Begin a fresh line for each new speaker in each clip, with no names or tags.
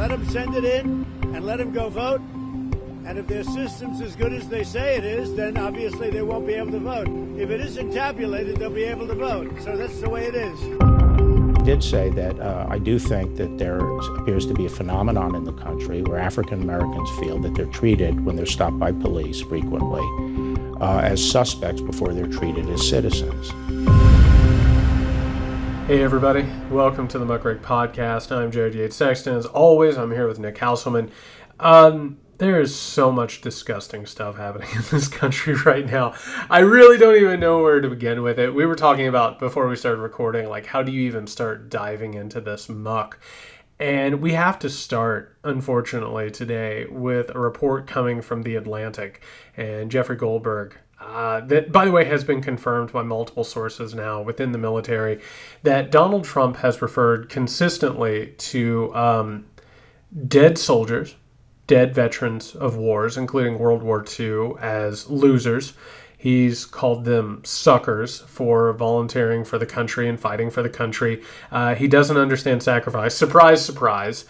Let them send it in and let them go vote. And if their system's as good as they say it is, then obviously they won't be able to vote. If it isn't tabulated, they'll be able to vote. So that's the way it is.
I did say that I do think that there appears to be a phenomenon in the country where African Americans feel that they're treated, when they're stopped by police frequently, as suspects before they're treated as citizens.
Hey everybody, welcome to the Muckrake Podcast. I'm Jared Yates Sexton. As always, I'm here with Nick Hauselman. There is so much disgusting stuff happening in this country right now. I really don't even know where to begin with it. We were talking about, before we started recording, like how do you even start diving into this muck? And we have to start, unfortunately, today with a report coming from The Atlantic and Jeffrey Goldberg. That, by the way, has been confirmed by multiple sources now within the military, that Donald Trump has referred consistently to dead soldiers, dead veterans of wars, including World War II, as losers. He's called them suckers for volunteering for the country and fighting for the country. He doesn't understand sacrifice. Surprise, surprise.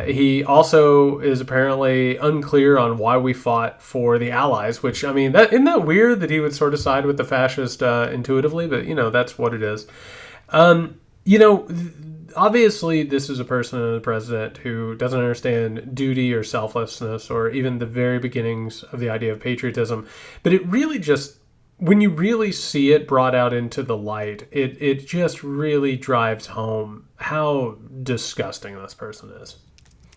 He also is apparently unclear on why we fought for the Allies, which, I mean, isn't that weird that he would sort of side with the fascist intuitively? But, you know, that's what it is. Obviously, this is a person and a president who doesn't understand duty or selflessness or even the very beginnings of the idea of patriotism. But it really just, when you really see it brought out into the light, it just really drives home how disgusting this person is.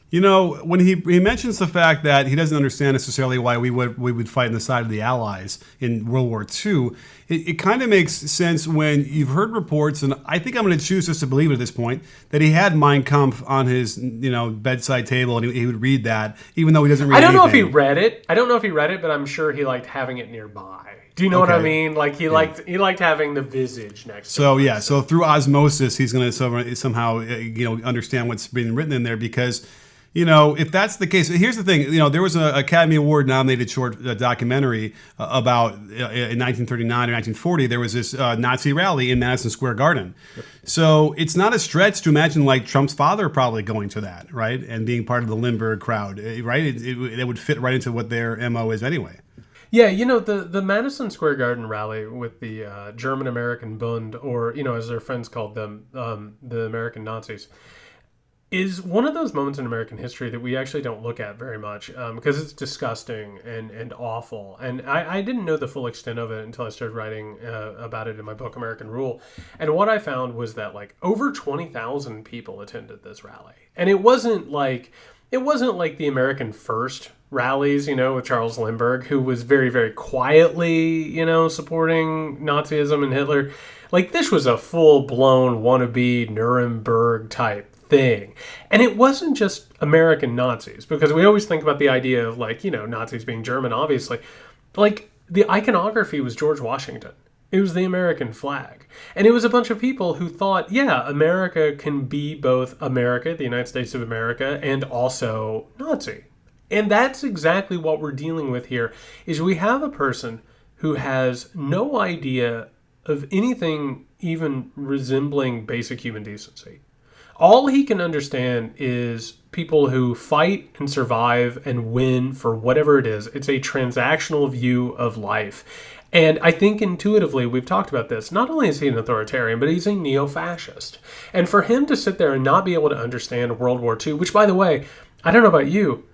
You know, when he mentions the fact that he doesn't understand necessarily why we would fight on the side of the Allies in World War II, it kind of makes sense when you've heard reports, and I think I'm going to choose just to believe it at this point, that he had Mein Kampf on his bedside table and he would read that, even though he doesn't read anything.
I don't know if he read it, but I'm sure he liked having it nearby. Do you know what I mean? Like he liked having the visage next to him.
So through osmosis, he's going to somehow understand what's being written in there because. If that's the case, here's the thing. There was an Academy Award nominated short documentary about in 1939 or 1940. There was this Nazi rally in Madison Square Garden. Yep. So it's not a stretch to imagine like Trump's father probably going to that, right, and being part of the Lindbergh crowd, right? It would fit right into what their MO is anyway.
Yeah, the Madison Square Garden rally with the German American Bund, or as their friends called them, the American Nazis, is one of those moments in American history that we actually don't look at very much because it's disgusting and awful. And I didn't know the full extent of it until I started writing about it in my book, American Rule. And what I found was that like over 20,000 people attended this rally. And it wasn't like the American First rallies, with Charles Lindbergh, who was very, very quietly, supporting Nazism and Hitler. Like this was a full-blown wannabe Nuremberg type thing. And it wasn't just American Nazis, because we always think about the idea of like, Nazis being German, obviously. Like the iconography was George Washington. It was the American flag. And it was a bunch of people who thought, yeah, America can be both America, the United States of America, and also Nazi. And that's exactly what we're dealing with here, is we have a person who has no idea of anything even resembling basic human decency. All he can understand is people who fight and survive and win for whatever it is. It's a transactional view of life. And I think intuitively, we've talked about this, not only is he an authoritarian, but he's a neo-fascist. And for him to sit there and not be able to understand World War II, which, by the way, I don't know about you,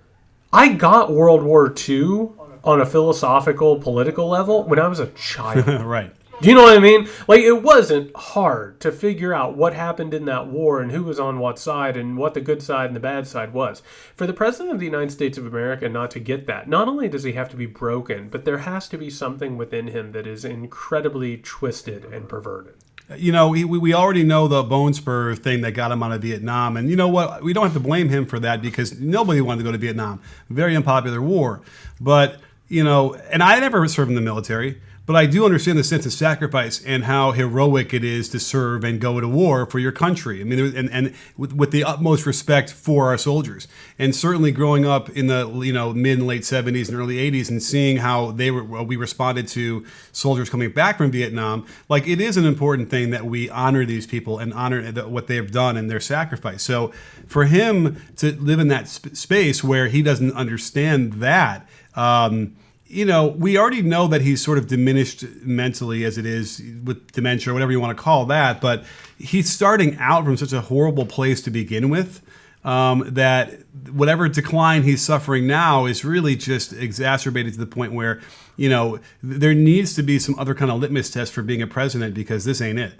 I got World War II on a philosophical, political level when I was a child.
Right.
Do you know what I mean? Like, it wasn't hard to figure out what happened in that war and who was on what side and what the good side and the bad side was. For the President of the United States of America not to get that, not only does he have to be broken, but there has to be something within him that is incredibly twisted and perverted.
We already know the bone spur thing that got him out of Vietnam. And you know what? We don't have to blame him for that because nobody wanted to go to Vietnam. Very unpopular war. But, and I never served in the military. But I do understand the sense of sacrifice and how heroic it is to serve and go to war for your country. I mean, and with the utmost respect for our soldiers. And certainly growing up in the mid and late 70s and early 80s and seeing how we responded to soldiers coming back from Vietnam, like it is an important thing that we honor these people and honor what they have done and their sacrifice. So for him to live in that space where he doesn't understand that, we already know that he's sort of diminished mentally as it is with dementia or whatever you want to call that, but he's starting out from such a horrible place to begin with, that whatever decline he's suffering now is really just exacerbated to the point where, there needs to be some other kind of litmus test for being a president, because this ain't it.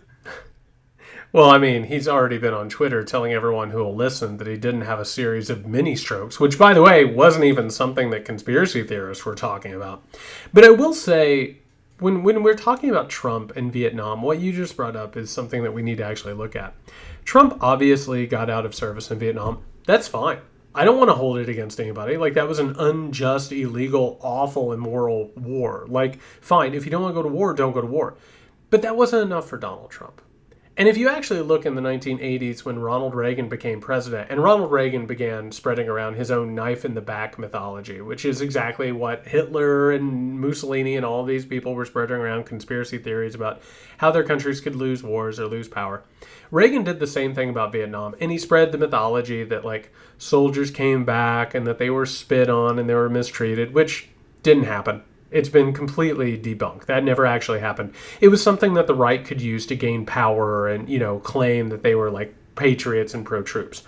Well, I mean, he's already been on Twitter telling everyone who will listen that he didn't have a series of mini strokes, which, by the way, wasn't even something that conspiracy theorists were talking about. But I will say, when we're talking about Trump and Vietnam, what you just brought up is something that we need to actually look at. Trump obviously got out of service in Vietnam. That's fine. I don't want to hold it against anybody. Like, that was an unjust, illegal, awful, immoral war. Like, fine, if you don't want to go to war, don't go to war. But that wasn't enough for Donald Trump. And if you actually look in the 1980s when Ronald Reagan became president, and Ronald Reagan began spreading around his own knife-in-the-back mythology, which is exactly what Hitler and Mussolini and all these people were spreading around, conspiracy theories about how their countries could lose wars or lose power. Reagan did the same thing about Vietnam, and he spread the mythology that, like, soldiers came back and that they were spit on and they were mistreated, which didn't happen. It's been completely debunked. That never actually happened. It was something that the right could use to gain power and, claim that they were like patriots and pro-troops.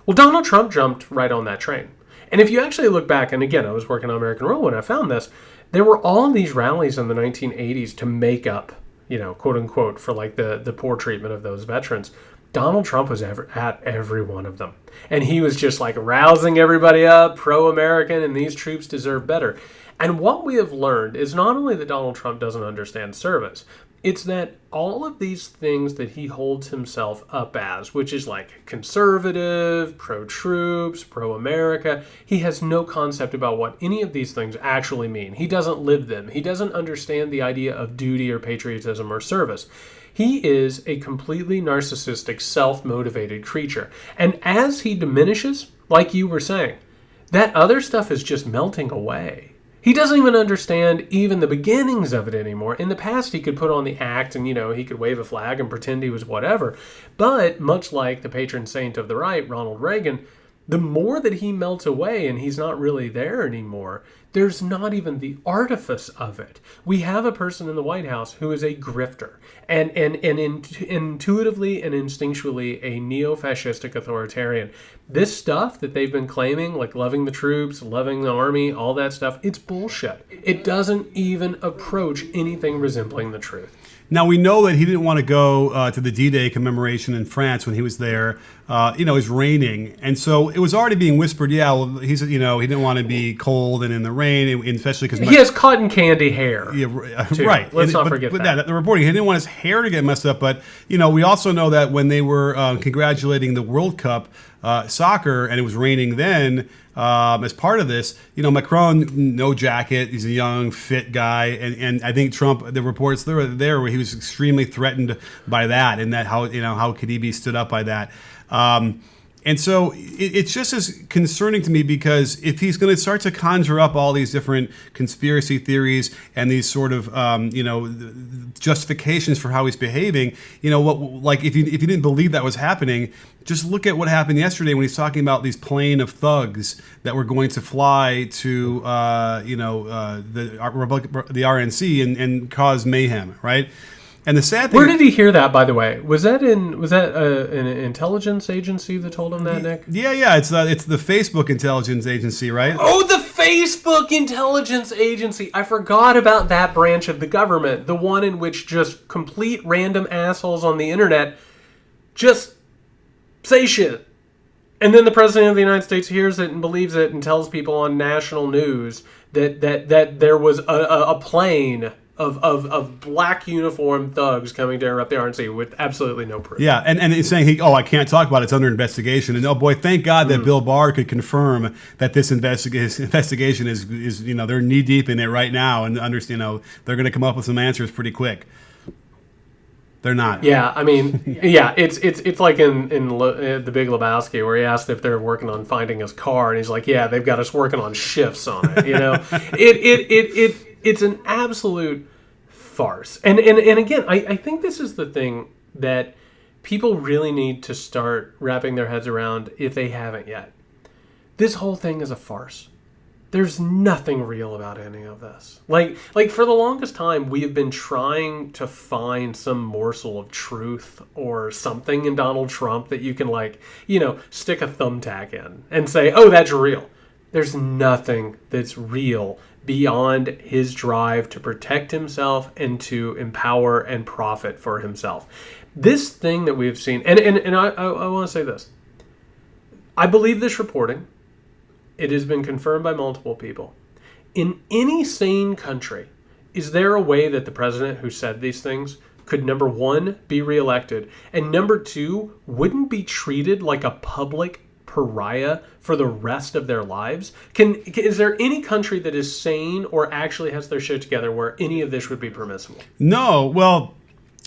Well, Donald Trump jumped right on that train. And if you actually look back, and again, I was working on American Rule when I found this, there were all these rallies in the 1980s to make up, quote unquote, for like the poor treatment of those veterans. Donald Trump was at every one of them. And he was just like rousing everybody up, pro-American, and these troops deserve better. And what we have learned is not only that Donald Trump doesn't understand service, it's that all of these things that he holds himself up as, which is like conservative, pro-troops, pro-America, he has no concept about what any of these things actually mean. He doesn't live them. He doesn't understand the idea of duty or patriotism or service. He is a completely narcissistic, self-motivated creature. And as he diminishes, like you were saying, that other stuff is just melting away. He doesn't even understand even the beginnings of it anymore. In the past, he could put on the act and, he could wave a flag and pretend he was whatever. But much like the patron saint of the right, Ronald Reagan, the more that he melts away and he's not really there anymore, there's not even the artifice of it. We have a person in the White House who is a grifter and intuitively and instinctually a neo-fascistic authoritarian. This stuff that they've been claiming, like loving the troops, loving the army, all that stuff, it's bullshit. It doesn't even approach anything resembling the truth.
Now, we know that he didn't want to go to the D-Day commemoration in France when he was there. It was raining. And so it was already being whispered, he didn't want to be cold and in the rain, especially because...
He has cotton candy hair.
Yeah, right.
Let's not forget that.
But the reporting, he didn't want his hair to get messed up. But, we also know that when they were congratulating the World Cup soccer, and it was raining then, as part of this, Macron, no jacket, he's a young, fit guy, and I think Trump, the reports there where he was extremely threatened by that, and that how could he be stood up by that. And so it's just as concerning to me, because if he's going to start to conjure up all these different conspiracy theories and these sort of, justifications for how he's behaving, if you didn't believe that was happening, just look at what happened yesterday when he's talking about these plane of thugs that were going to fly to, the RNC and cause mayhem, right? And the sad thing...
Where did he hear that, by the way? Was that an intelligence agency that told him that, Nick?
Yeah. It's the Facebook intelligence agency, right?
Oh, the Facebook intelligence agency. I forgot about that branch of the government. The one in which just complete random assholes on the internet just say shit. And then the president of the United States hears it and believes it and tells people on national news that there was a plane of black uniformed thugs coming to interrupt the RNC with absolutely no proof.
Yeah, and he's saying, I can't talk about it. It's under investigation. And oh boy, thank God that Bill Barr could confirm that this investigation is they're knee deep in it right now, and understand they're going to come up with some answers pretty quick. They're not.
Yeah, I mean, it's like in The Big Lebowski, where he asked if they're working on finding his car, and he's like, yeah, they've got us working on shifts on it. It's an absolute farce. And again, I think this is the thing that people really need to start wrapping their heads around if they haven't yet. This whole thing is a farce. There's nothing real about any of this. Like for the longest time, we have been trying to find some morsel of truth or something in Donald Trump that you can stick a thumbtack in and say, oh, that's real. There's nothing that's real beyond his drive to protect himself and to empower and profit for himself. This thing that we have seen, and I want to say this. I believe this reporting. It has been confirmed by multiple people. In any sane country, is there a way that the president who said these things could, number one, be reelected, and number two, wouldn't be treated like a public pariah for the rest of their lives? Is there any country that is sane or actually has their shit together where any of this would be permissible?
No. Well,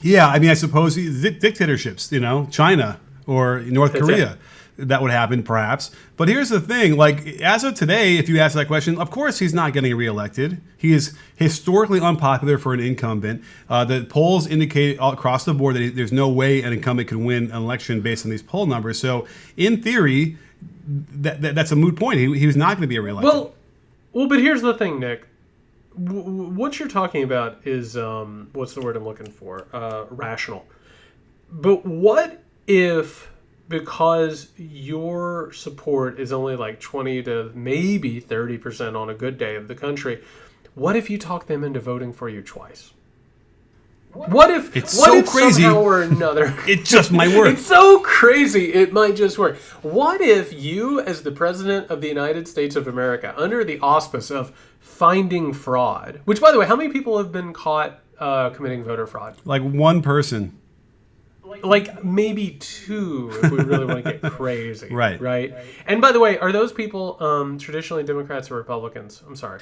yeah. I mean, I suppose dictatorships, China or North Korea. That would happen, perhaps. But here's the thing, as of today, if you ask that question, of course he's not getting reelected. He is historically unpopular for an incumbent. The polls indicate across the board that there's no way an incumbent can win an election based on these poll numbers. So, in theory, that's a moot point. He was not going to be reelected.
Well, but here's the thing, Nick. What you're talking about is, what's the word I'm looking for? Rational. But what if, because your support is only 20 to maybe 30% on a good day of the country, what if you talk them into voting for you twice? What if
crazy
somehow or another
it just might work?
It's so crazy it might just work. What if you, as the president of the United States of America, under the auspice of finding fraud, which, by the way, how many people have been caught committing voter fraud?
One person.
Maybe two, if we really want to get crazy.
Right.
And by the way, are those people traditionally Democrats or Republicans? I'm sorry.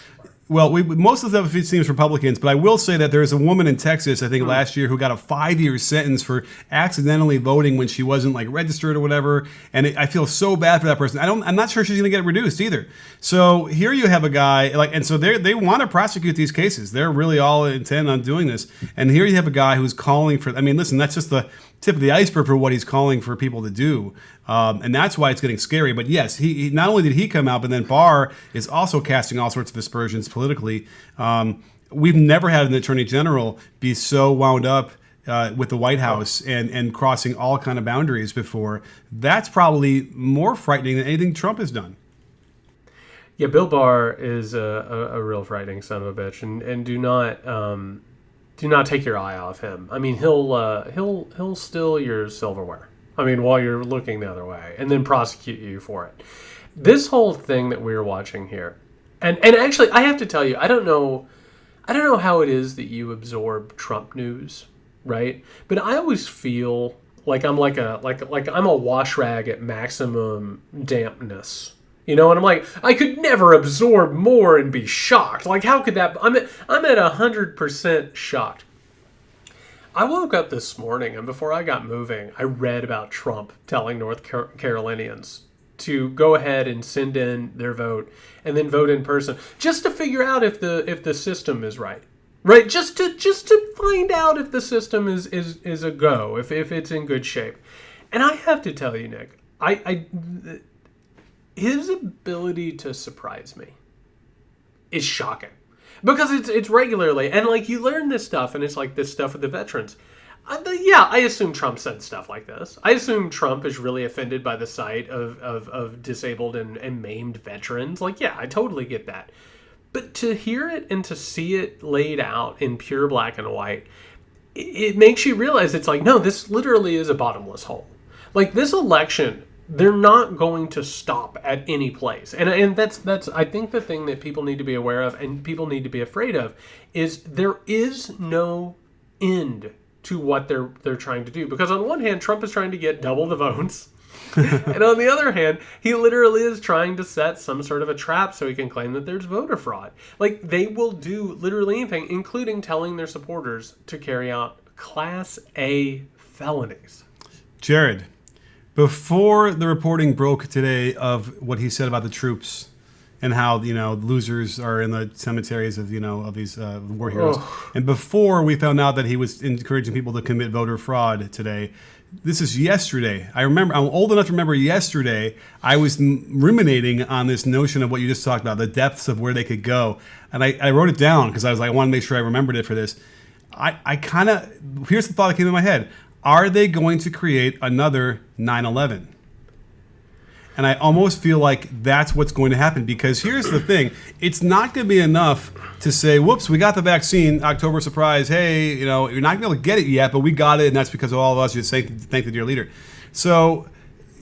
Well, most of the stuff, it seems Republicans, but I will say that there's a woman in Texas, I think last year, who got a 5-year sentence for accidentally voting when she wasn't registered or whatever. And I feel so bad for that person. I'm not sure she's going to get reduced either. So here you have a guy, and so they want to prosecute these cases. They're really all intent on doing this. And here you have a guy who's calling for, listen, that's just the tip of the iceberg for what he's calling for people to do. And that's why it's getting scary. But yes, he not only did he come out, but then Barr is also casting all sorts of aspersions politically. We've never had an attorney general be so wound up with the White House and crossing all kind of boundaries before. That's probably more frightening than anything Trump has done.
Yeah, Bill Barr is a real frightening son of a bitch, and do not take your eye off him. He'll steal your silverware. While you're looking the other way, and then prosecute you for it. This whole thing that we're watching here, and actually, I have to tell you, I don't know how it is that you absorb Trump news, right? But I always feel like I'm I'm a wash rag at maximum dampness. And I'm I could never absorb more and be shocked. How could that? I'm at 100% shocked. I woke up this morning, and before I got moving, I read about Trump telling North Carolinians to go ahead and send in their vote and then vote in person, just to figure out if the system is right. Just to find out if the system is a go, if it's in good shape. And I have to tell you, Nick, his ability to surprise me is shocking. Because it's regularly, and you learn this stuff, and it's this stuff with the veterans. I assume Trump said stuff like this. I assume Trump is really offended by the sight of disabled and maimed veterans. I totally get that. But to hear it and to see it laid out in pure black and white, it makes you realize it's no, this literally is a bottomless hole. This election they're not going to stop at any place. And that's I think the thing that people need to be aware of and people need to be afraid of is there is no end to what they're trying to do. Because on one hand, Trump is trying to get double the votes. And on the other hand, he literally is trying to set some sort of a trap so he can claim that there's voter fraud. Like, they will do literally anything, including telling their supporters to carry out Class A felonies.
Jared, before the reporting broke today of what he said about the troops and how, losers are in the cemeteries of, of these war heroes, and before we found out that he was encouraging people to commit voter fraud today, this is yesterday. I'm old enough to remember yesterday, I was ruminating on this notion of what you just talked about, the depths of where they could go. And I wrote it down because I want to make sure I remembered it for this. Here's the thought that came in my head. Are they going to create another 9/11? And I almost feel like that's what's going to happen, because here's the thing. It's not going to be enough to say, whoops, we got the vaccine, October surprise. Hey, you're not going to be able to get it yet, but we got it, and that's because of all of us. You thank the dear leader. So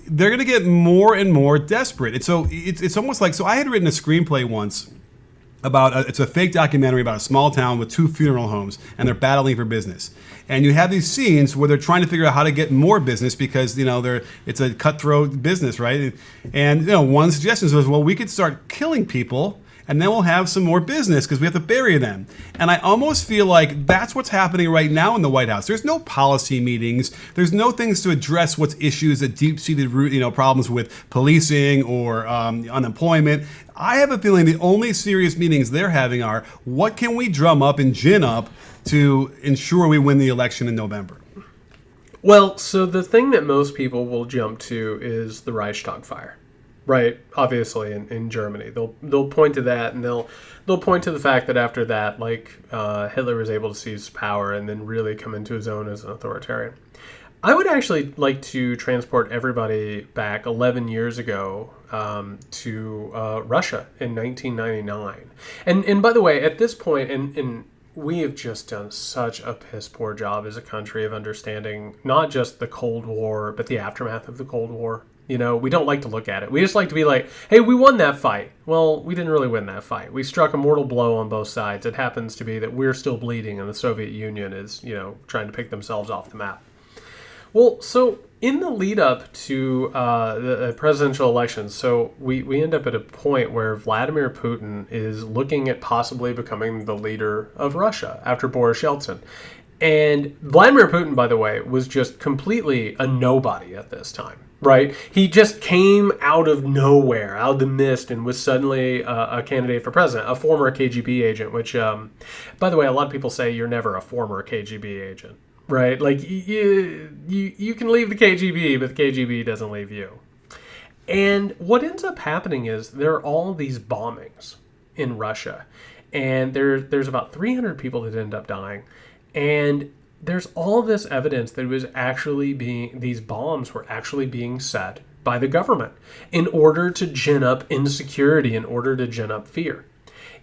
they're going to get more and more desperate. And so it's almost like, so I had written a screenplay once about, it's a fake documentary about a small town with 2 funeral homes, and they're battling for business. And you have these scenes where they're trying to figure out how to get more business because, it's a cutthroat business, right? And one suggestion was, well, we could start killing people and then we'll have some more business because we have to bury them. And I almost feel like that's what's happening right now in the White House. There's no policy meetings. There's no things to address what's issues, the deep-seated problems with policing or unemployment. I have a feeling the only serious meetings they're having are, what can we drum up and gin up to ensure we win the election in November?
Well, so the thing that most people will jump to is the Reichstag fire, right? Obviously, in Germany, they'll point to that, and they'll point to the fact that after that, Hitler was able to seize power and then really come into his own as an authoritarian. I would actually like to transport everybody back 11 years ago to Russia in 1999, and by the way, at this point, and we have just done such a piss poor job as a country of understanding not just the Cold War, but the aftermath of the Cold War. We don't like to look at it. We just like to be like, hey, we won that fight. Well, we didn't really win that fight. We struck a mortal blow on both sides. It happens to be that we're still bleeding and the Soviet Union is, trying to pick themselves off the map. Well, so in the lead up to the presidential elections, so we end up at a point where Vladimir Putin is looking at possibly becoming the leader of Russia after Boris Yeltsin. And Vladimir Putin, by the way, was just completely a nobody at this time, right? He just came out of nowhere, out of the mist, and was suddenly a candidate for president, a former KGB agent, which, by the way, a lot of people say you're never a former KGB agent. Right, like you can leave the KGB, but the KGB doesn't leave you. And what ends up happening is there are all these bombings in Russia, and there's about 300 people that end up dying, and there's all this evidence that it was actually these bombs were actually being set by the government in order to gin up insecurity, in order to gin up fear.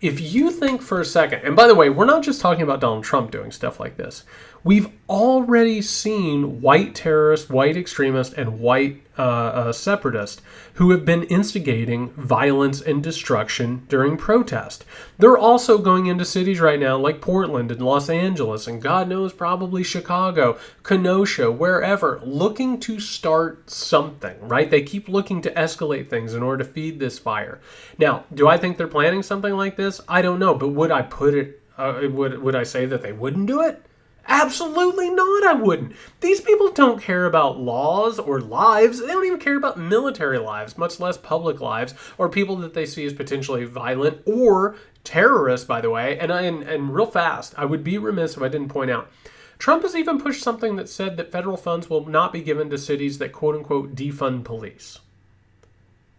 If you think for a second, and by the way, we're not just talking about Donald Trump doing stuff like this. We've already seen white terrorists, white extremists, and white separatists who have been instigating violence and destruction during protest. They're also going into cities right now like Portland and Los Angeles and God knows probably Chicago, Kenosha, wherever, looking to start something, right? They keep looking to escalate things in order to feed this fire. Now, do I think they're planning something like this? I don't know, but would I put it, would I say that they wouldn't do it? Absolutely not, I wouldn't. These people don't care about laws or lives. They don't even care about military lives, much less public lives, or people that they see as potentially violent or terrorists, by the way. And real fast, I would be remiss if I didn't point out, Trump has even pushed something that said that federal funds will not be given to cities that quote-unquote defund police.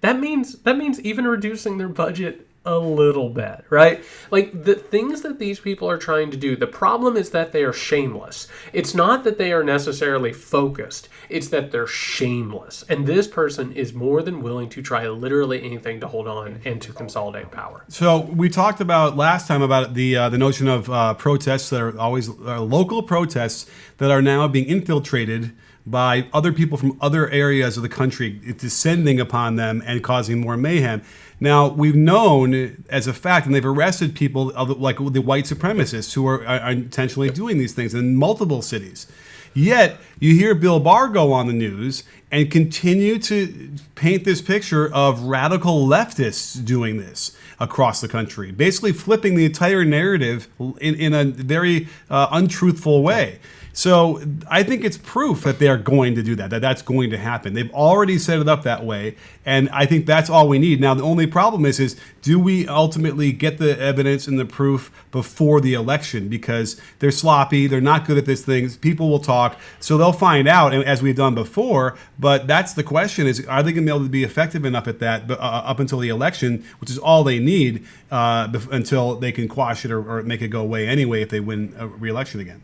That means even reducing their budget a little bit, right? Like, the things that these people are trying to do, the problem is that they are shameless. It's not that they are necessarily focused, it's that they're shameless. And this person is more than willing to try literally anything to hold on and to consolidate power.
So we talked about last time about the notion of protests that are always local protests that are now being infiltrated by other people from other areas of the country descending upon them and causing more mayhem. Now, we've known as a fact, and they've arrested people like the white supremacists who are intentionally doing these things in multiple cities. Yet, you hear Bill Barr go on the news and continue to paint this picture of radical leftists doing this across the country, basically flipping the entire narrative in a very untruthful way. So I think it's proof that they're going to do that that's going to happen. They've already set it up that way, and I think that's all we need. Now, the only problem is do we ultimately get the evidence and the proof before the election? Because they're sloppy, they're not good at this thing, people will talk, so they'll find out, as we've done before, but that's the question is, are they going to be able to be effective enough at that up until the election, which is all they need until they can quash it or make it go away anyway if they win a re-election again.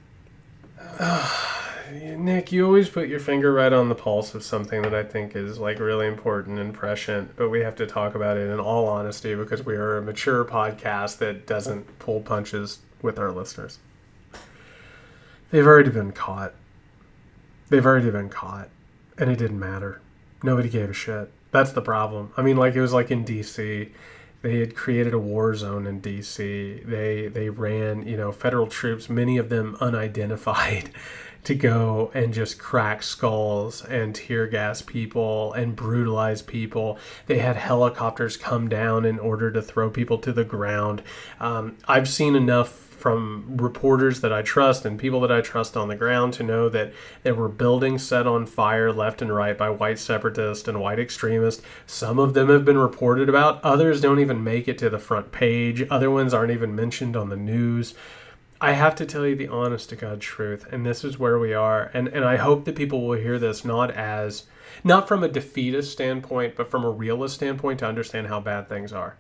Nick, you always put your finger right on the pulse of something that I think is like really important and prescient, but we have to talk about it in all honesty because we are a mature podcast that doesn't pull punches with our listeners. They've already been caught. And it didn't matter. Nobody gave a shit. That's the problem. I mean, like it was like in DC. They had created a war zone in D.C. They ran, federal troops, many of them unidentified, to go and just crack skulls and tear gas people and brutalize people. They had helicopters come down in order to throw people to the ground. I've seen enough from reporters that I trust and people that I trust on the ground to know that there were buildings set on fire left and right by white separatists and white extremists. Some of them have been reported about. Others don't even make it to the front page. Other ones aren't even mentioned on the news. I have to tell you the honest to God truth, and this is where we are. And I hope that people will hear this not from a defeatist standpoint, but from a realist standpoint to understand how bad things are.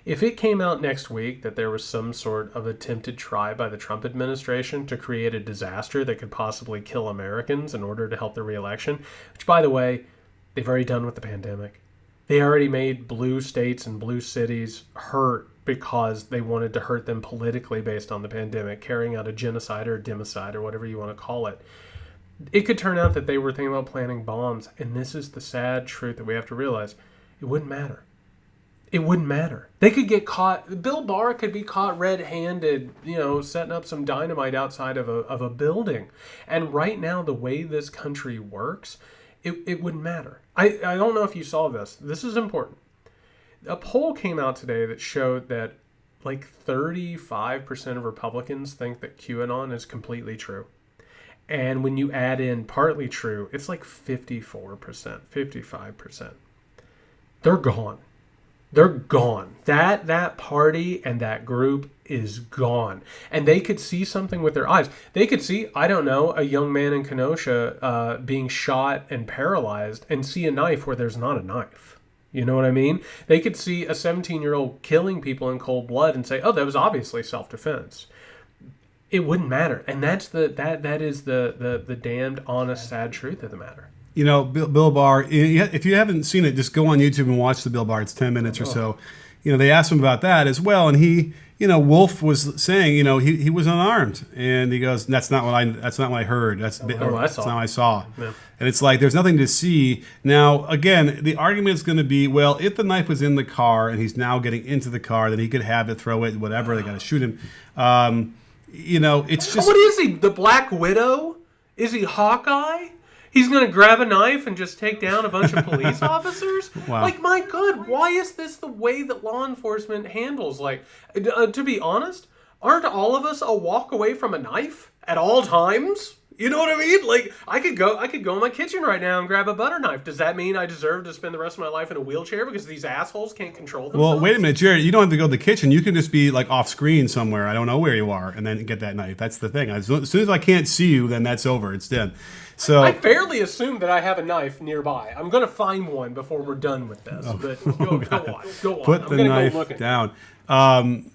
If it came out next week that there was some sort of attempted try by the Trump administration to create a disaster that could possibly kill Americans in order to help the re-election, which, by the way, they've already done with the pandemic. They already made blue states and blue cities hurt because they wanted to hurt them politically based on the pandemic, carrying out a genocide or a democide or whatever you want to call it. It could turn out that they were thinking about planting bombs, and this is the sad truth that we have to realize. It wouldn't matter. It wouldn't matter. They could get caught. Bill Barr could be caught red-handed, setting up some dynamite outside of a building. And right now, the way this country works, it wouldn't matter. I don't know if you saw this. This is important. A poll came out today that showed that like 35% of Republicans think that QAnon is completely true. And when you add in partly true, it's like 54%, 55%. They're gone. They're gone. That party and that group is gone. And they could see something with their eyes. They could see, I don't know, a young man in Kenosha being shot and paralyzed and see a knife where there's not a knife. You know what I mean? They could see a 17-year-old killing people in cold blood and say, oh, that was obviously self-defense. It wouldn't matter. And that is the damned honest, sad truth of the matter.
Bill Barr, if you haven't seen it, just go on YouTube and watch the Bill Barr. It's 10 minutes or so. They asked him about that as well. And he, Wolf was saying, he was unarmed. And he goes, that's not what I heard. That's not what I saw. Yeah. And it's like, there's nothing to see. Now, again, the argument is going to be, well, if the knife was in the car and he's now getting into the car, then he could have it, throw it, whatever. They got to shoot him. It's just.
What is he? The Black Widow? Is he Hawkeye? He's going to grab a knife and just take down a bunch of police officers?
Wow.
Like, my God, why is this the way that law enforcement handles? Like, to be honest, aren't all of us a walk away from a knife at all times? You know what I mean? Like, I could go in my kitchen right now and grab a butter knife. Does that mean I deserve to spend the rest of my life in a wheelchair because these assholes can't control themselves?
Well, wait a minute, Jared. You don't have to go to the kitchen. You can just be like off screen somewhere. I don't know where you are, and then get that knife. That's the thing. As soon as I can't see you, then that's over. It's dead. So
I fairly assume that I have a knife nearby. I'm going to find one before we're done with this. But go on.
Put the knife down.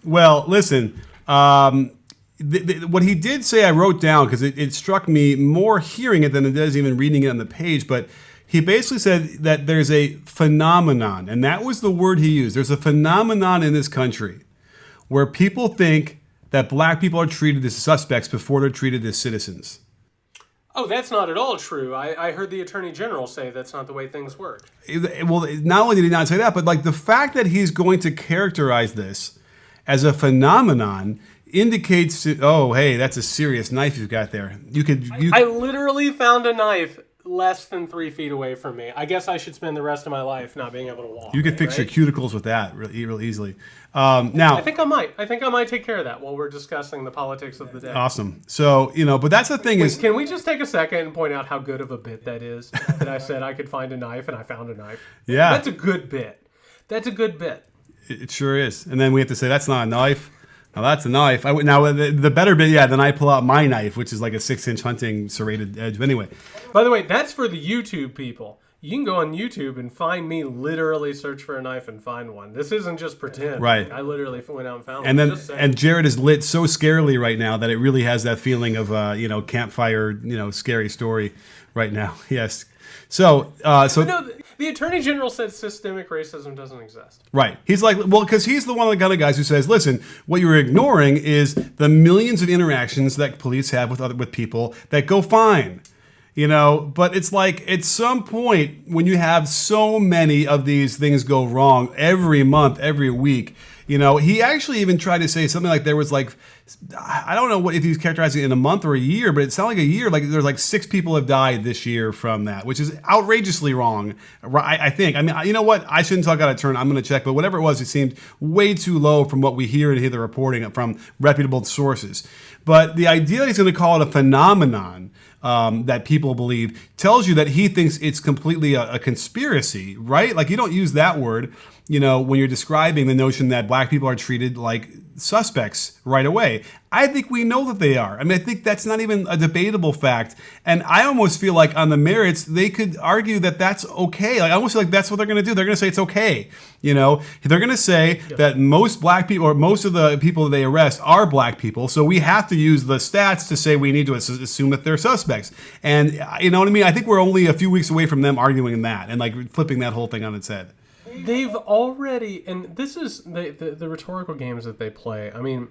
Well, listen. What he did say, I wrote down because it struck me more hearing it than it does even reading it on the page. But he basically said that there's a phenomenon, and that was the word he used. There's a phenomenon in this country where people think that black people are treated as suspects before they're treated as citizens.
Oh, that's not at all true. I heard the Attorney General say that's not the way things work.
Well, not only did he not say that, but like the fact that he's going to characterize this as a phenomenon indicates to, oh, hey, that's a serious knife you've got there.
I literally found a knife less than 3 feet away from me. I guess I should spend the rest of my life not being able to walk.
You could fix your cuticles with that real easily. Now,
I think I might take care of that while we're discussing the politics of the day.
Awesome. So, but that's the thing is...
Can we just take a second and point out how good of a bit that is? That I said I could find a knife and I found a knife.
Yeah.
That's a good bit. That's a good bit.
It sure is. And then we have to say, that's not a knife. Now that's a knife. Now the better bit, then I pull out my knife, which is like a 6-inch hunting serrated edge. But anyway.
By the way, that's for the YouTube people. You can go on YouTube and find me literally search for a knife and find one. This isn't just pretend.
Right.
I literally went out and found
one.
And
Jared is lit so scarily right now that it really has that feeling of campfire, scary story right now. Yes. So
the Attorney General said systemic racism doesn't exist.
Right. He's like, well, because he's the one of the kind of guys who says, listen, what you're ignoring is the millions of interactions that police have with people that go fine. But it's like at some point when you have so many of these things go wrong every month, every week, he actually even tried to say something like there was like, I don't know if he was characterizing it in a month or a year, but it sounded like a year. Like there's like 6 people have died this year from that, which is outrageously wrong. I think. I mean, you know what? I shouldn't talk out of turn. I'm going to check, but whatever it was, it seemed way too low from what we hear and hear the reporting from reputable sources. But the idea that he's going to call it a phenomenon that people believe tells you that he thinks it's completely a conspiracy, right? Like you don't use that word, when you're describing the notion that black people are treated like suspects right away. I think we know that they are. I mean, I think that's not even a debatable fact. And I almost feel like on the merits, they could argue that that's okay. Like I almost feel like that's what they're going to do. They're going to say it's okay. They're going to say that most black people or most of the people that they arrest are black people. So we have to use the stats to say we need to assume that they're suspects. And you know what I mean? I think we're only a few weeks away from them arguing that and like flipping that whole thing on its head.
They've already, and this is the rhetorical games that they play. I mean,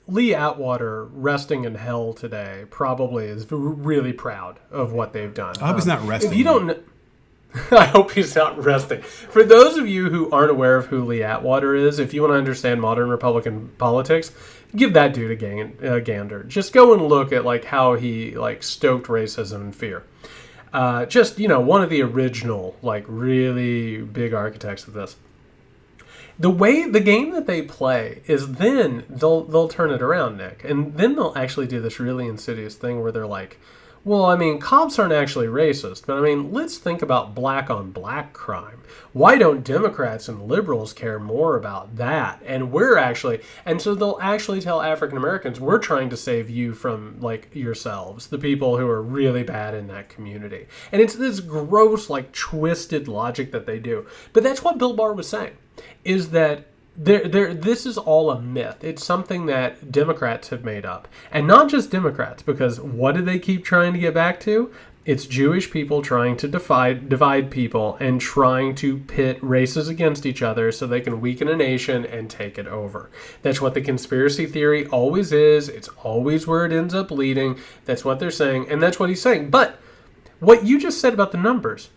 Lee Atwater resting in hell today probably is really proud of what they've done.
I hope he's not resting.
If you don't know, I hope he's not resting. For those of you who aren't aware of who Lee Atwater is, if you want to understand modern Republican politics, give that dude a gander. Just go and look at like how he like stoked racism and fear. One of the original, like, really big architects of this. The game that they play is then they'll turn it around, Nick, and then they'll actually do this really insidious thing where they're like, well, I mean, cops aren't actually racist, but I mean, let's think about black on black crime. Why don't Democrats and liberals care more about that? And so they'll actually tell African Americans, we're trying to save you from like yourselves, the people who are really bad in that community. And it's this gross, like twisted logic that they do. But that's what Bill Barr was saying, is that this is all a myth. It's something that Democrats have made up. And not just Democrats, because what do they keep trying to get back to? It's Jewish people trying to divide people and trying to pit races against each other so they can weaken a nation and take it over. That's what the conspiracy theory always is. It's always where it ends up leading. That's what they're saying, and that's what he's saying. But what you just said about the numbers,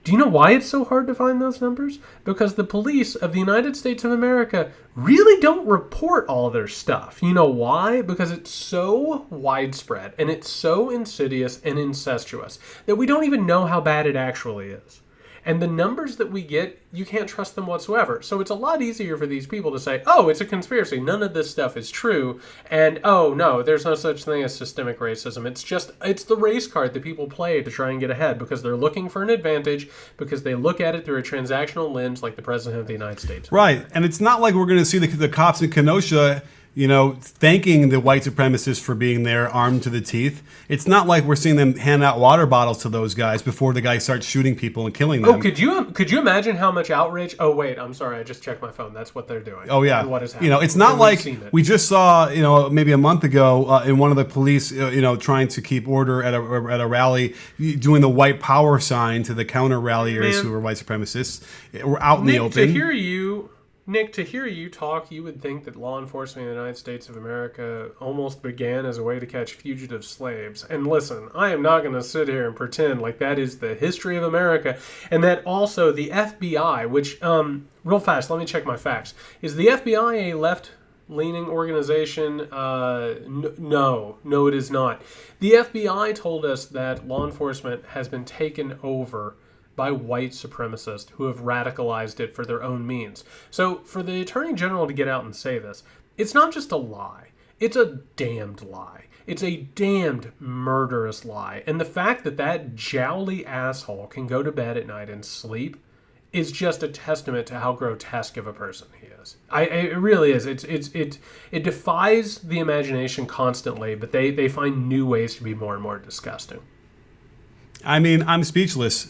do you know why it's so hard to find those numbers? Because the police of the United States of America really don't report all their stuff. You know why? Because it's so widespread and it's so insidious and incestuous that we don't even know how bad it actually is. And the numbers that we get, you can't trust them whatsoever. So it's a lot easier for these people to say, oh, it's a conspiracy. None of this stuff is true. And, oh, no, there's no such thing as systemic racism. It's the race card that people play to try and get ahead because they're looking for an advantage because they look at it through a transactional lens like the President of the United States.
Right. And it's not like we're going to see the cops in Kenosha thanking the white supremacists for being there armed to the teeth. It's not like we're seeing them hand out water bottles to those guys before the guy starts shooting people and killing them.
Oh, could you imagine how much outrage? Oh, wait, I'm sorry. I just checked my phone. That's what they're doing.
Oh, yeah.
What is happening?
It's not like we just saw, maybe a month ago in one of the police, trying to keep order at a rally, doing the white power sign to the counter ralliers who were white supremacists. We're out in the open.
Nick, to hear you talk, you would think that law enforcement in the United States of America almost began as a way to catch fugitive slaves. And listen, I am not going to sit here and pretend like that is the history of America, and that also the FBI, which, real fast, let me check my facts. Is the FBI a left-leaning organization? No, it is not. The FBI told us that law enforcement has been taken over by white supremacists who have radicalized it for their own means. So for the Attorney General to get out and say this, it's not just a lie. It's a damned lie. It's a damned murderous lie. And the fact that that jowly asshole can go to bed at night and sleep is just a testament to how grotesque of a person he is. It really is. It defies the imagination constantly, but they find new ways to be more and more disgusting.
I mean, I'm speechless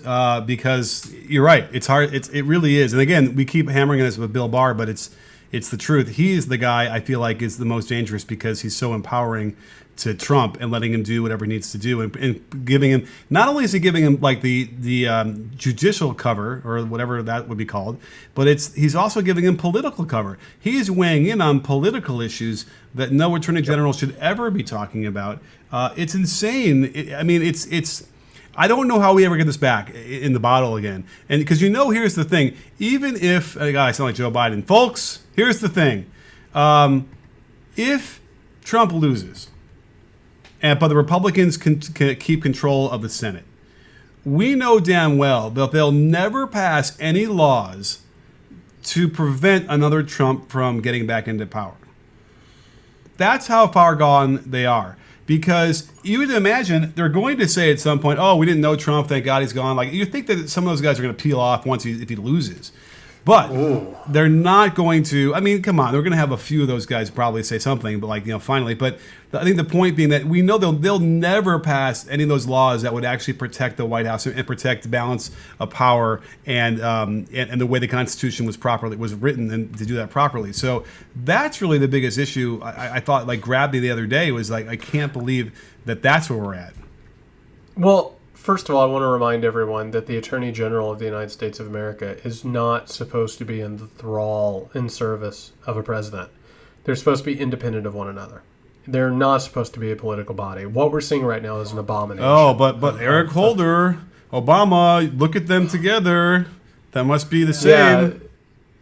because you're right. It's hard. It really is. And again, we keep hammering this with Bill Barr, but it's the truth. He is the guy I feel like is the most dangerous because he's so empowering to Trump and letting him do whatever he needs to do and giving him, not only is he giving him like the judicial cover or whatever that would be called, but he's also giving him political cover. He is weighing in on political issues that no attorney general should ever be talking about. It's insane. It's I don't know how we ever get this back in the bottle again. And because here's the thing. Even if, God, I sound like Joe Biden. Folks, here's the thing. If Trump loses, but the Republicans can keep control of the Senate, we know damn well that they'll never pass any laws to prevent another Trump from getting back into power. That's how far gone they are. Because you would imagine they're going to say at some point, "Oh, we didn't know Trump. Thank God he's gone." Like you think that some of those guys are going to peel off if he loses, but they're not going to. I mean, come on, they're going to have a few of those guys probably say something, but finally. But I think the point being that we know they'll never pass any of those laws that would actually protect the White House and protect the balance of power and the way the Constitution was written and to do that properly. So that's really the biggest issue. I thought grabbed me the other day was I can't believe that that's where we're at.
Well, first of all, I want to remind everyone that the Attorney General of the United States of America is not supposed to be in the thrall in service of a president. They're supposed to be independent of one another. They're not supposed to be a political body. What we're seeing right now is an abomination.
Oh, but Eric Holder, Obama, look at them together. That must be the same.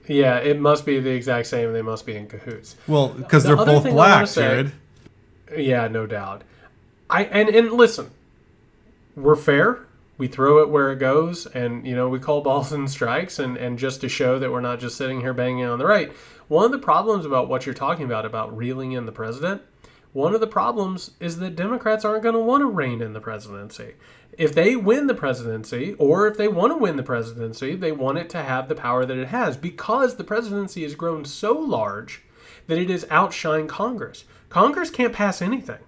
Yeah, it must be the exact same. They must be in cahoots.
Well, because they're both black, Jared.
Yeah, no doubt. And listen, we're fair. We throw it where it goes, and we call balls and strikes, and just to show that we're not just sitting here banging on the right. One of the problems about what you're talking about reeling in the president, one of the problems is that Democrats aren't going to want to rein in the presidency. If they win the presidency, or if they want to win the presidency, they want it to have the power that it has, because the presidency has grown so large that it has outshined Congress. Congress can't pass anything,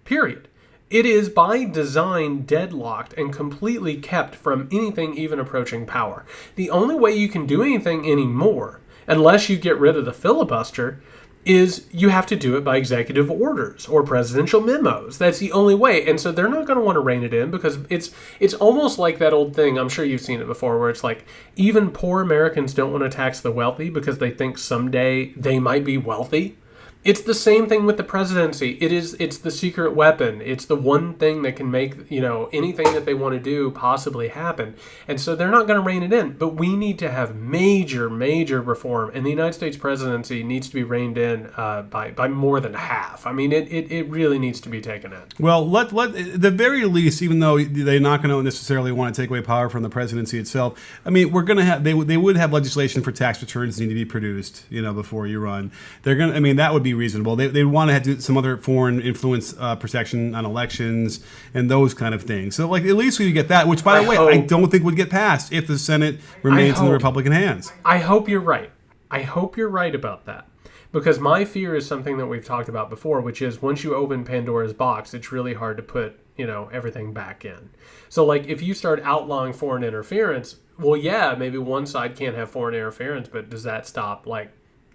period. It is by design deadlocked and completely kept from anything even approaching power. The only way you can do anything anymore, unless you get rid of the filibuster, is you have to do it by executive orders or presidential memos. That's the only way. And so they're not going to want to rein it in because it's almost like that old thing, I'm sure you've seen it before, where it's like even poor Americans don't want to tax the wealthy because they think someday they might be wealthy. It's the same thing with the presidency. It's the secret weapon. It's the one thing that can make, anything that they want to do possibly happen. And so they're not going to rein it in. But we need to have major, major reform. And the United States presidency needs to be reined in by more than half. I mean, it really needs to be taken in.
Well, let at the very least, even though they're not going to necessarily want to take away power from the presidency itself, I mean, we're going to have they would have legislation for tax returns need to be produced, before you run. They're going to, I mean, that would be reasonable. They want to have to do some other foreign influence protection on elections and those kind of things. So, at least we get that, which, by the way, I don't think would get passed if the Senate remains in the Republican hands.
I hope you're right. I hope you're right about that. Because my fear is something that we've talked about before, which is once you open Pandora's box, it's really hard to put, everything back in. So, if you start outlawing foreign interference, well, yeah, maybe one side can't have foreign interference, but does that stop,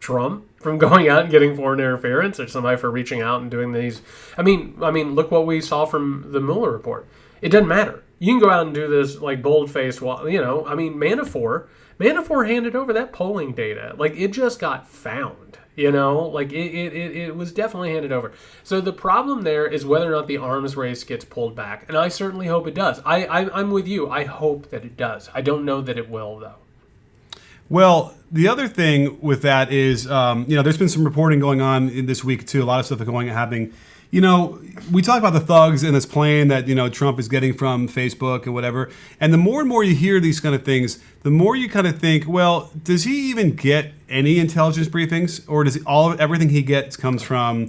Trump from going out and getting foreign interference, or somebody for reaching out and doing these? I mean, look what we saw from the Mueller report. It doesn't matter. You can go out and do this bold-faced, Manafort Manafort handed over that polling data. Like, it just got found, you know? Like, it was definitely handed over. So the problem there is whether or not the arms race gets pulled back. And I certainly hope it does. I'm with you. I hope that it does. I don't know that it will, though.
Well, the other thing with that is, there's been some reporting going on in this week, too. A lot of stuff happening. We talk about the thugs and this plane that, Trump is getting from Facebook and whatever. And the more and more you hear these kind of things, the more you kind of think, well, does he even get any intelligence briefings? Or does everything he gets comes from,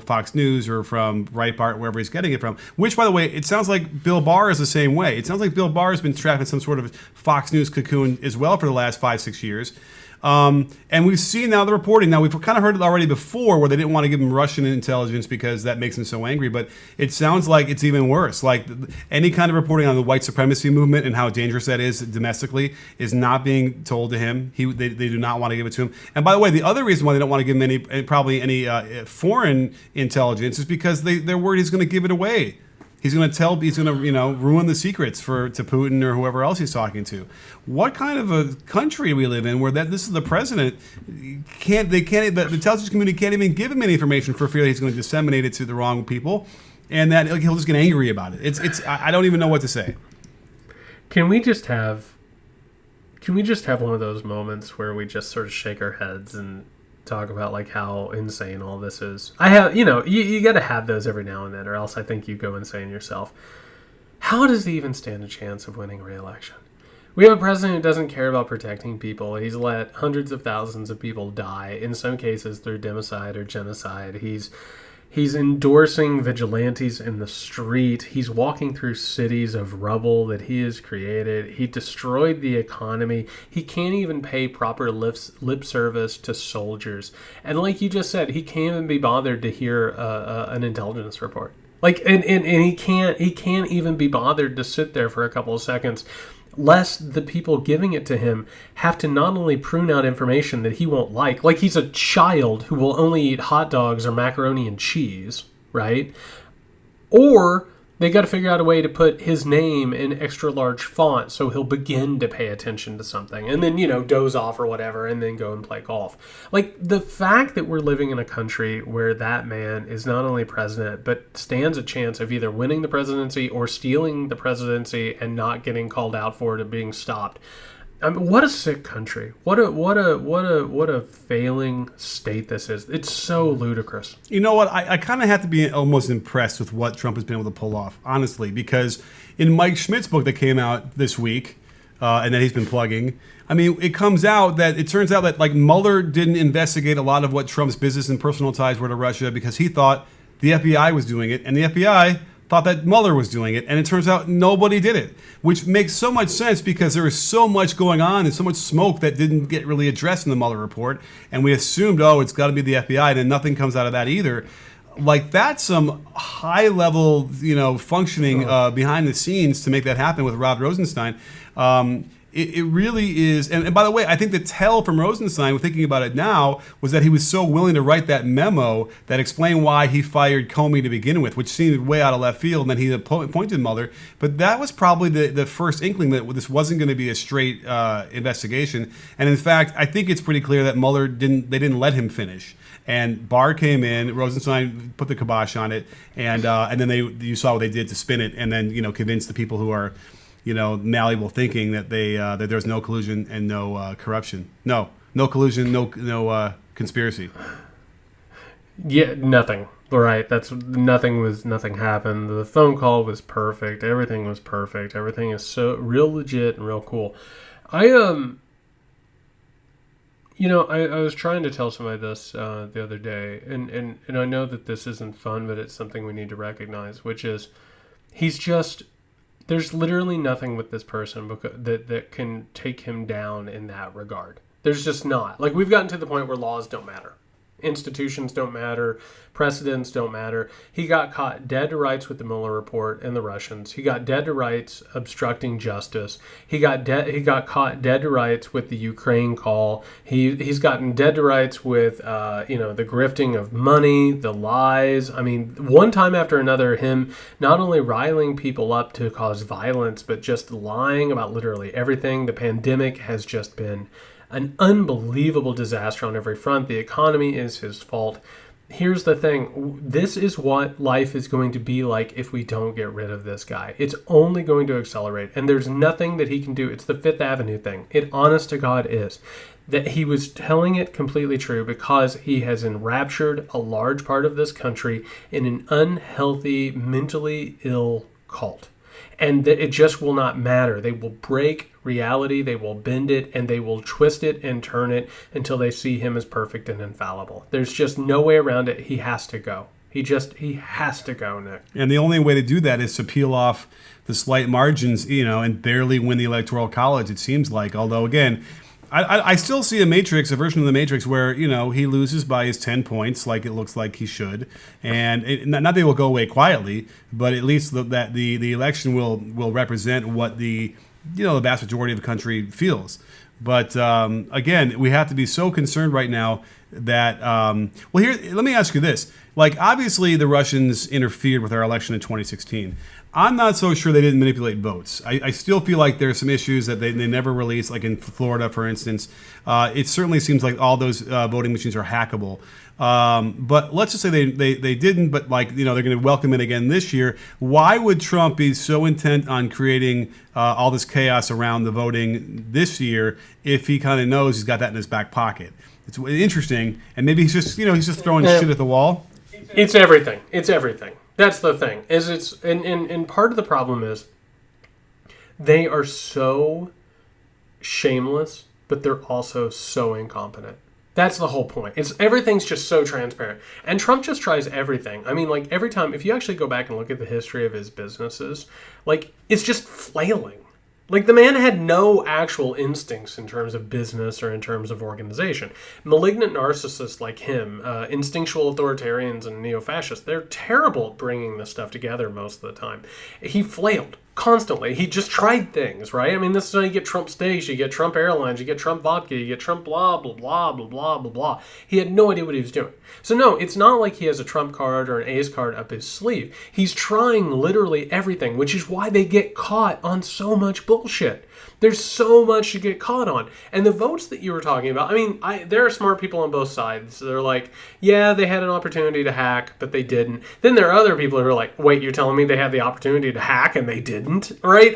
Fox News or from Breitbart, wherever he's getting it from? Which, by the way, it sounds like Bill Barr is the same way. It sounds like Bill Barr has been trapped in some sort of Fox News cocoon as well for the last 5-6 years. And we've seen now the reporting. Now, we've kind of heard it already before where they didn't want to give him Russian intelligence because that makes him so angry. But it sounds like it's even worse. Like any kind of reporting on the white supremacy movement and how dangerous that is domestically is not being told to him. They do not want to give it to him. And by the way, the other reason why they don't want to give him any foreign intelligence is because they're worried he's going to give it away. He's going to ruin the secrets to Putin or whoever else he's talking to. What kind of a country we live in where this is the president? The intelligence community can't even give him any information for fear that he's going to disseminate it to the wrong people, and that he'll just get angry about it. I don't even know what to say.
Can we just have one of those moments where we just sort of shake our heads and talk about like how insane all this is? I have, you got to have those every now and then, or else I think you go insane yourself. How does he even stand a chance of winning re-election? We have a president who doesn't care about protecting people. He's let hundreds of thousands of people die, in some cases through democide or genocide. He's endorsing vigilantes in the street. He's walking through cities of rubble that he has created. He destroyed the economy. He can't even pay proper lip service to soldiers. And like you just said, he can't even be bothered to hear an intelligence report. And he can't even be bothered to sit there for a couple of seconds, lest the people giving it to him have to not only prune out information that he won't like he's a child who will only eat hot dogs or macaroni and cheese, right? Or they got to figure out a way to put his name in extra large font so he'll begin to pay attention to something and then, doze off or whatever and then go and play golf. Like, the fact that we're living in a country where that man is not only president but stands a chance of either winning the presidency or stealing the presidency and not getting called out for it and being stopped. I mean, what a sick country. What a failing state this is. It's so ludicrous.
You know what? I kind of have to be almost impressed with what Trump has been able to pull off, honestly, because in Mike Schmidt's book that came out this week, and that he's been plugging, I mean, it turns out that like Mueller didn't investigate a lot of what Trump's business and personal ties were to Russia because he thought the FBI was doing it, and the FBI thought that Mueller was doing it, and it turns out nobody did it, which makes so much sense because there was so much going on and so much smoke that didn't get really addressed in the Mueller report, and we assumed, it's got to be the FBI, and then nothing comes out of that either. Like, that's some high-level, functioning behind the scenes to make that happen with Rod Rosenstein. It really is. And by the way, I think the tell from Rosenstein, thinking about it now, was that he was so willing to write that memo that explained why he fired Comey to begin with, which seemed way out of left field, and then he appointed Mueller. But that was probably the first inkling that this wasn't going to be a straight investigation. And in fact, I think it's pretty clear that Mueller didn't let him finish. And Barr came in, Rosenstein put the kibosh on it, and then you saw what they did to spin it, and then convince the people who are malleable thinking that that there's no collusion and no corruption. No collusion, no conspiracy.
Yeah, nothing. Right. Nothing happened. The phone call was perfect. Everything was perfect. Everything is so real legit and real cool. I was trying to tell somebody this the other day, and I know that this isn't fun, but it's something we need to recognize, which is there's literally nothing with this person that can take him down in that regard. There's just not. Like, we've gotten to the point where laws don't matter Institutions don't matter. Precedents don't matter. He got caught dead to rights with the Mueller report and the Russians. He got dead to rights obstructing justice. He got caught dead to rights with the Ukraine call. He's gotten dead to rights with the grifting of money, the lies. I mean, one time after another, him not only riling people up to cause violence, but just lying about literally everything. The pandemic has just been an unbelievable disaster on every front. The economy is his fault. Here's the thing. This is what life is going to be like if we don't get rid of this guy. It's only going to accelerate, and there's nothing that he can do. It's the Fifth Avenue thing. It, honest to God, is that he was telling it completely true because he has enraptured a large part of this country in an unhealthy, mentally ill cult. And that it just will not matter. They will break reality, they will bend it, and they will twist it and turn it until they see him as perfect and infallible. There's just no way around it. He has to go. He has to go, Nick.
And the only way to do that is to peel off the slight margins, and barely win the Electoral College, it seems like. Although, again, I still see a version of the Matrix where, he loses by his 10 points like it looks like he should. And not that it will go away quietly, but at least that the election will represent what the vast majority of the country feels. But again, we have to be so concerned right now that, here, let me ask you this. Like, obviously the Russians interfered with our election in 2016. I'm not so sure they didn't manipulate votes. I still feel like there's some issues that they never released, like in Florida, for instance. It certainly seems like all those voting machines are hackable. But let's just say they didn't, but they're going to welcome it again this year. Why would Trump be so intent on creating all this chaos around the voting this year if he kind of knows he's got that in his back pocket? It's interesting, and maybe he's just throwing shit at the wall.
It's everything. It's everything. That's the thing. And part of the problem is they are so shameless, but they're also so incompetent. That's the whole point. Everything's just so transparent. And Trump just tries everything. I mean, every time, if you actually go back and look at the history of his businesses, it's just flailing. The man had no actual instincts in terms of business or in terms of organization. Malignant narcissists like him, instinctual authoritarians and neo-fascists, they're terrible at bringing this stuff together most of the time. He flailed constantly. He just tried things, right? I mean, this is how you get Trump steaks, you get Trump Airlines, you get Trump vodka, you get Trump blah, blah, blah, blah, blah, blah, blah. He had no idea what he was doing. So no, it's not like he has a Trump card or an A's card up his sleeve. He's trying literally everything, which is why they get caught on so much bullshit. There's so much to get caught on. And the votes that you were talking about, I mean, there are smart people on both sides. They're like, yeah, they had an opportunity to hack, but they didn't. Then there are other people who are like, wait, you're telling me they had the opportunity to hack and they didn't? Right?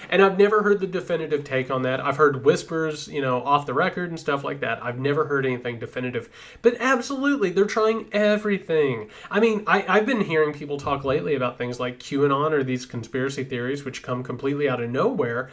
And I've never heard the definitive take on that. I've heard whispers, off the record and stuff like that. I've never heard anything definitive. But absolutely, they're trying everything. I mean, I've been hearing people talk lately about things like QAnon or these conspiracy theories, which come completely out of nowhere.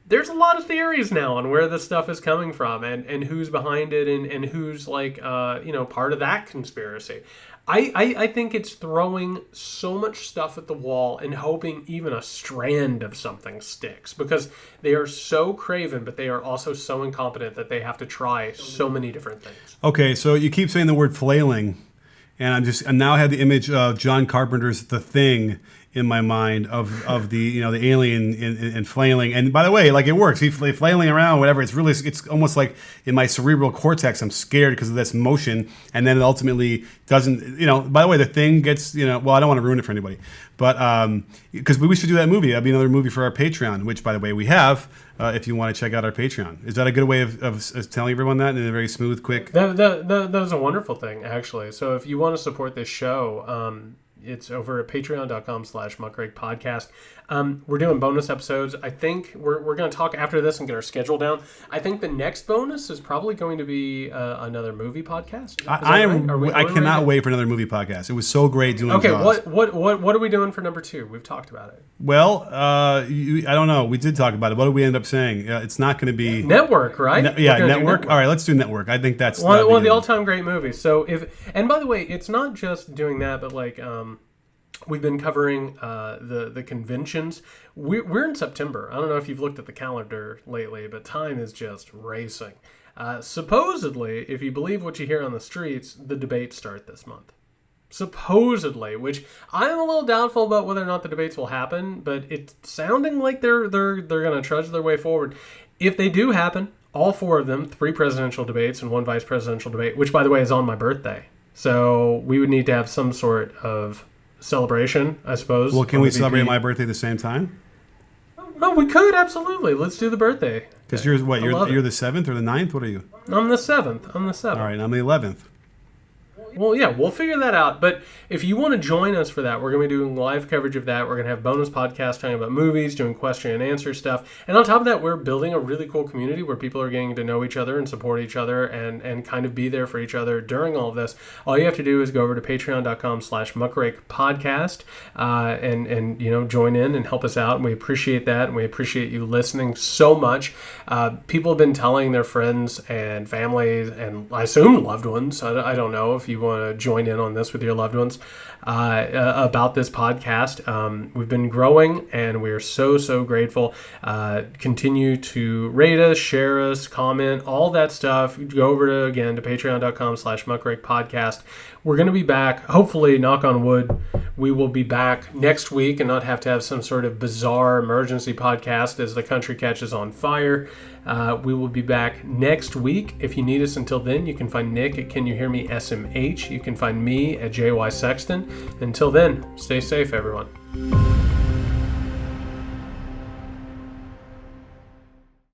There's a lot of theories now on where this stuff is coming from and who's behind it and who's part of that conspiracy. I think it's throwing so much stuff at the wall and hoping even a strand of something sticks because they are so craven, but they are also so incompetent that they have to try so many different things.
Okay, so you keep saying the word flailing, and I now have the image of John Carpenter's The Thing in my mind of the the alien and flailing. And by the way, it works. He's flailing around, whatever. It's almost like in my cerebral cortex, I'm scared because of this motion, and then it ultimately doesn't. By the way, The Thing gets. Well, I don't want to ruin it for anybody, but because we should do that movie. That'd be another movie for our Patreon, which, by the way, we have. If you want to check out our Patreon, is that a good way of telling everyone that in a very smooth, quick?
That was a wonderful thing, actually. So if you want to support this show. It's over at patreon.com/muckrakepodcast. We're doing bonus episodes. I think we're going to talk after this and get our schedule down. I think the next bonus is probably going to be another movie podcast.
I cannot wait for another movie podcast. It was so great doing
Okay,
Jaws.
what are we doing for number 2? We've talked about it.
Well, I don't know. We did talk about it. What did we end up saying? It's not going to be...
Network, right?
Network. All right, let's do Network. I think that's...
one of the all-time great movies. So and by the way, it's not just doing that, but we've been covering the conventions. We're in September. I don't know if you've looked at the calendar lately, but time is just racing. Supposedly, if you believe what you hear on the streets, the debates start this month. Supposedly, which I'm a little doubtful about whether or not the debates will happen, but it's sounding like they're going to trudge their way forward. If they do happen, all 4 of them, 3 presidential debates and 1 vice presidential debate, which, by the way, is on my birthday. So we would need to have some sort of celebration, I suppose.
Well, can we celebrate my birthday at the same time?
Oh, we could, absolutely. Let's do the birthday.
Because you're what? You're the 7th or the 9th? What are you?
I'm the 7th. All
right, I'm the 11th.
Well, yeah, we'll figure that out. But if you want to join us for that, we're going to be doing live coverage of that. We're going to have bonus podcasts talking about movies, doing question and answer stuff. And on top of that, we're building a really cool community where people are getting to know each other and support each other and kind of be there for each other during all of this. All you have to do is go over to patreon.com/muckrakepodcast and join in and help us out. And we appreciate that. And we appreciate you listening so much. People have been telling their friends and families and I assume loved ones. I don't know if you want to join in on this with your loved ones about this podcast. We've been growing and we're so grateful. Continue to rate us, share us, comment, all that stuff. Go over to patreon.com/muckrakepodcast. We're going to be back, hopefully, knock on wood, we will be back next week and not have to have some sort of bizarre emergency podcast as the country catches on fire. We will be back next week. If you need us until then, you can find Nick at Can You Hear Me SMH. You can find me at JY Sexton. Until then, stay safe, everyone.